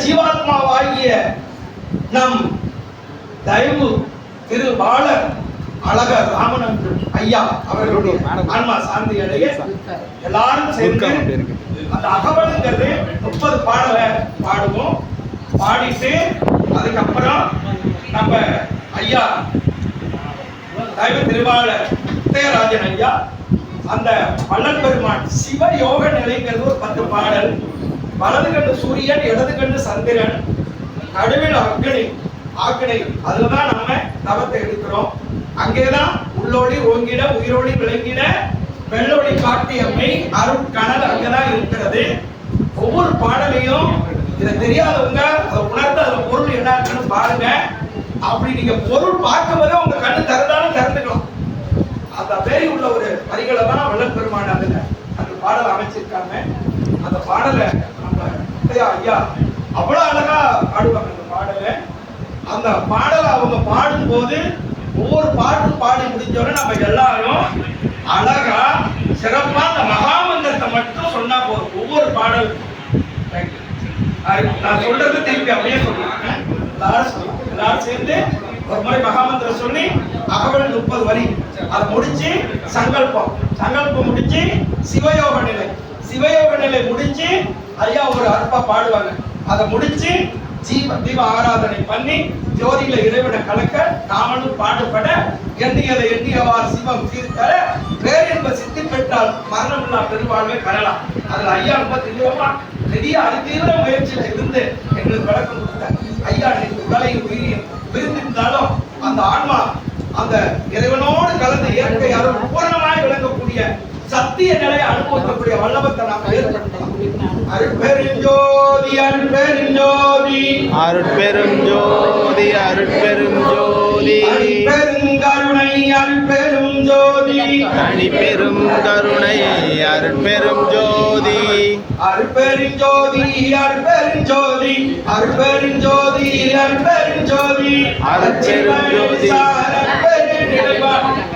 ஜீவாத்மாவாகிய நம் தயவு திரு பாலர் அழகர் ராமநந்தன் ஐயா அவர்களுடைய ஆன்மா சாந்தி அடைய எல்லாரும் சேர்ந்து அந்த அகவலுங்கிறது 30 பாடலை பாடுவோம். பாடிட்டு அதுக்கப்புறம் நம்ம ஐயா தயவு திருவாளர் முத்தையராஜன் ஐயா அந்த வள்ளல் பெருமான் சிவ யோக நிலைங்கிறது ஒரு 10 பாடல். வலது கண்டு சூரியன், இடது கண்டு சந்திரன், நடுவில் ஆக்கினை அதுலதான் நம்ம தவத்தை எடுக்கிறோம். அங்கேதான் உள்ளோடி ஓங்கிட உயிரோடி விளங்கிட வெள்ளோடி காட்டியம்மை அருட்கணல் அங்கதான் இருக்கிறது. ஒவ்வொரு பாடலையும் இதை தெரியாதவங்க அதை உணர்ந்து அதுல பொருள் என்ன இருக்குன்னு பாருங்க. அப்படி நீங்க பொருள் பார்க்கும்போதே உங்க கண்ணு திறந்தாலும் திறந்துக்கலாம். அந்த பேரி உள்ள ஒரு வரிகளை தான் வள்ளல் பெருமான் அந்த பாடலை அமைச்சிருக்காங்க. அந்த பாடலை நம்ம ஐயா அவ்வளவு அழகா பாடுவாங்க. அந்த பாடலை அந்த பாடலை அவங்க பாடும்போது ஒவ்வொரு பாட்டு பாடி முடிஞ்சோட நம்ம எல்லாரும் அழகா சிறப்பா அந்த மகாமந்திரத்தை மட்டும் சொன்னா போதும். ஒவ்வொரு பாடல் நான் சொல்றது திருப்பி அப்படியே சொல்லுவாங்க. எல்லாரும் சேர்ந்து ஒரு முறை மகாமந்திரம் சொல்லி அகவல் 30 வரி அதை முடிச்சு சங்கல்பம் முடிச்சு சிவயோக நிலை முடிச்சு ஐயா ஒரு அற்பா பாடுவாங்க. அதை முடிச்சு தீப ஆராதனை பண்ணி ஜோதியில இறைவனை கலக்க நாமளும் பாடுபட எண்ணியதை எண்ணியவாறு சிவம் தீர்த்தர பேரின்ப சித்தி பெற்றால் மரணமில்லா பெருவாழ்வை பெறலாம். அதுல ஐயா ரொம்ப தெளிவா பெரிய அதிதீவிர முயற்சியில இருந்து எங்களுக்கு விளக்கம் கொடுத்தார். ஐயா உடலையும் உயிரையும் பிரிந்திருந்தாலும் அந்த ஆன்மா அந்த இறைவனோடு கலந்து இயற்கை அருள் பூரணமாய் விளங்கக்கூடிய சத்திய நிலையை அனுபவிக்கக்கூடிய வல்லபத்தை நாம் ஏற்படுத்தலாம். அருட்பெருஞ்சோதி அருட்பெருஞ்சோதி அருட்பெருஞ்சோதி அருட்பெருஞ்சோதி அருட்பெருங்கருணை அருட்பெருஞ்சோதி அருட்பெரும் கருணை அருட்பெருஞ்சோதி அருட்பெருஞ்சோதி அருட்பெருஞ்சோதி அருட்பெருஞ்சோதி அருட்பெருஞ்சோதி அருட்பெருஞ்சோதி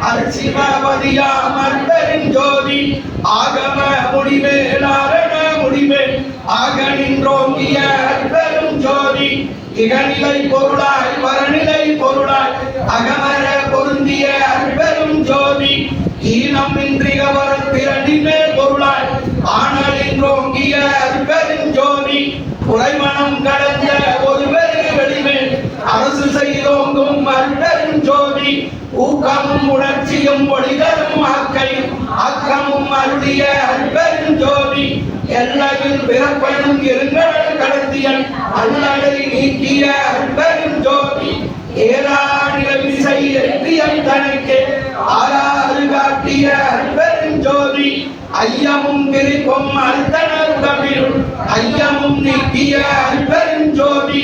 அருட்சிவபதியாம் அருட்பெருஞ்சோதி ஆகம முடிமேல் ஆரண முடிமேல் ஆக நின்றோங்கிய அருட்பெருஞ்சோதி இகநிலை பொருளாய் வரநிலை பொருளாய் அகமர பொருந்திய அருட்பெருஞ்சோதி ஈனம் இன்றிக வரத்திரண்டிமே பொருளாய் ஆனலின்றோங்கிய அருட்பெருஞ்சோதி குறைமணம் கடந்த ஒரு பெரு வெளிமேல் அரசு செய்தோங்கும் அருட்பெருஞ்சோதி ஊக்கமும் உணர்ச்சியும் ஒளிதரும் அக்கமும் அருளிய அருட்பெருஞ்சோதி எல்லையில் பிறப்பெனும் இருங்கடல் கடத்தியல் அல்லலை நீக்கிய அருட்பெருஞ்சோதி ஏராநிலை எட்டியம் தனக்கே ஆறாறு காட்டிய அருட்பெருஞ்சோதி ஐயமும் பிரிப்பும் அர்த்தனருடமில் ஐயமும் நீக்கிய அருட்பெருஞ்சோதி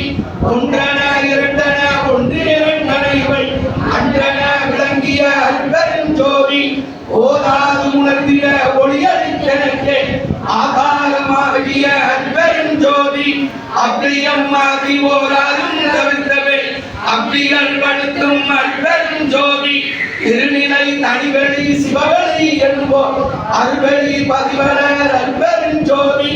ஒன்றன இரண்டன ஒன்று இரண்டன இவை அன்றன விளங்கிய அருட்பெருஞ்சோதி ஓதாது உணர்ந்திட ஒளியளித்தனக்கே ஆகாரமாகிய அருட்பெருஞ்சோதி அப்பிரியம் ஆகி ஓராரும் தவிர்த்தவே அப்பிகள் படுத்தும் அருட்பெருஞ்சோதி திருநிலை தனிவெளி சிவவெளி என்போம் அருள்வெளி பதிவனர் அருட்பெருஞ்சோதி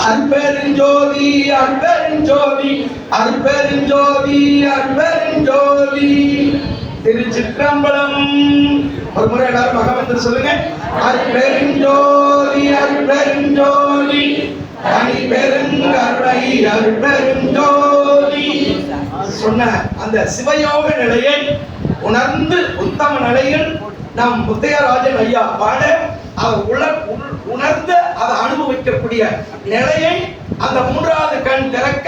அருட்பெருஞ்சோதி அருட்பெருஞ்சோதி அருட்பெருஞ்சோதி அருட்பெருஞ்சோதி. திருச்சிற்றம்பலம். ஒரு முறை எல்லாரும் மகாமந்திரம் சொல்லுங்க. அருட்பெருஞ்சோதி அருட்பெருஞ்சோதி தனி பெருங்கருணை அருட்பெருஞ்சோதி. சொன்ன அந்த சிவயோக நிலையை உணர்ந்து உத்தம நிலையில் நம் முத்தையராஜன் ஐயா பாட அவர் உணர்ந்து அதை அனுபவிக்கக்கூடிய நிலையை அந்த 3வது கண் திறக்க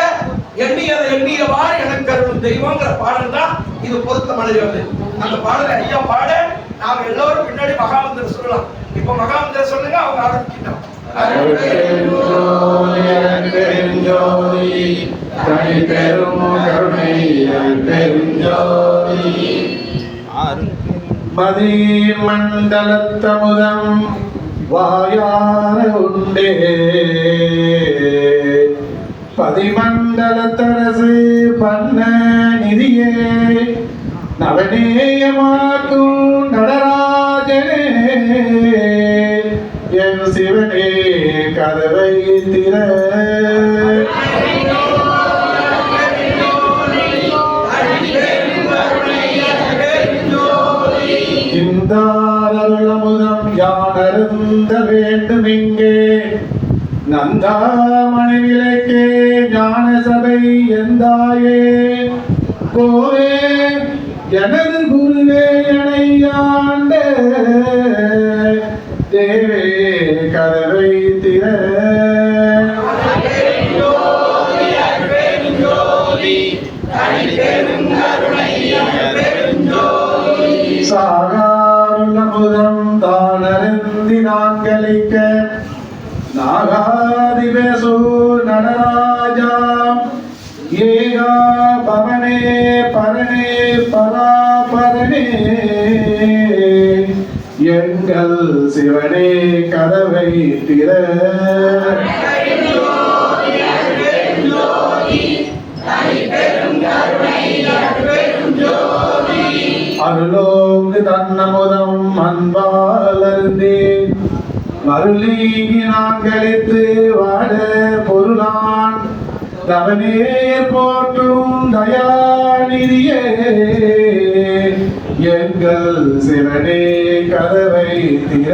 எண்ணியதை எண்ணியவாறு எனக்கு அருளும் தெய்வங்கிற பாடல் தான் இது பொருத்தமடைகிறது. அந்த பாடலை ஐயா பாட நாம எல்லோரும் பின்னாடி மகாமந்திரம் சொல்லலாம். இப்ப மகாமந்திரம் சொல்லுங்க, அவங்க ஆரம்பிக்கிட்டோம். மதிமண்டலத்தமுதம் வாயார உண்டே பதிமண்டலத்தரசு பண்ண நிதியே நவநேயமாக்கும் நடராஜனே என் சிவனே கதவை திற சிந்தாமணி விளக்கே ஞான சபை எந்தாயே கோவே எனது குருவே எனையாண்ட தேவே கதவை திற சாகாருள்ளமுதம் தானருந்தி நான் கலிக்க நாகாதிபேசு நடராஜா ஏகா பவனே பரணே பராபரணே எங்கள் சிவனே கதவை திற அருளோங்கு தன்னமுதம் அன்பாலருந்தே மருளீகி நான் கழித்து வாட பொருளான் தவனேர் போற்றும் தயாநிதியே எங்கள் சிவனே கதவை திற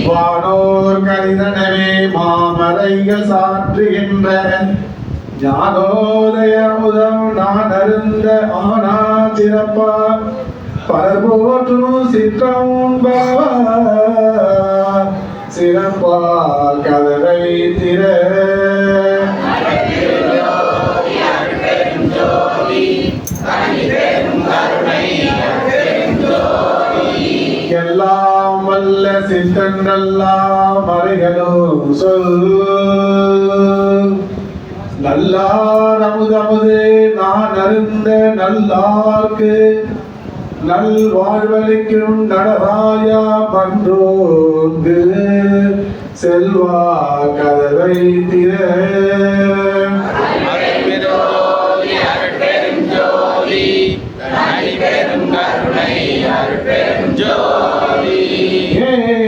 வானோர் கரிதனவே மாமரைகள் சாற்றுகின்ற ஞானோதய முதம் நான் அருந்த ஆனா சிறப்பா பரபோற்றும் சிற்றம் சிறப்பா கதவை திற எல்லாம் வல்ல சித்தங்கள்லாம் மறைகளும் சொல் நல்லார் அமுதமுது நான் அருந்த நல்லார்க்கு நல் வாழ்வழிக்கும் நடராயா பன்றோங்கு செல்வா கதவை திற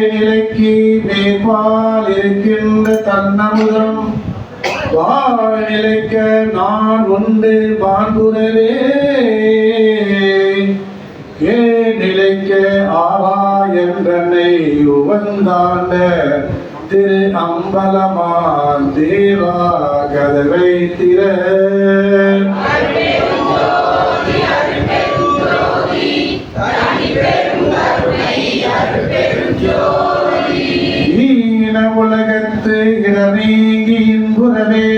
நிலைக்கு மேற்பால் இருக்கின்ற தன்னமுதம் வாழ்நிலைக்க நான் உண்டு பான்புறவே ஏ நிலைக்க ஆவா என்றனை உவந்தாண்ட திரு அம்பலமான் தேவா கதவை திற உலகத்து இடநீங்கி இன்புறவே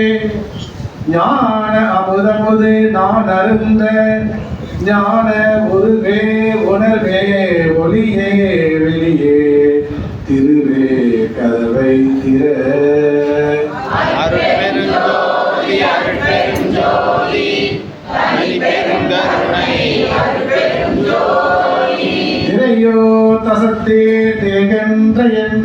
ஞான அமுதமுது நான் அருந்த ஞான உருவே உணர்வே ஒளியே வெளியே திருவே கதவை திற திரையோ தசத்தே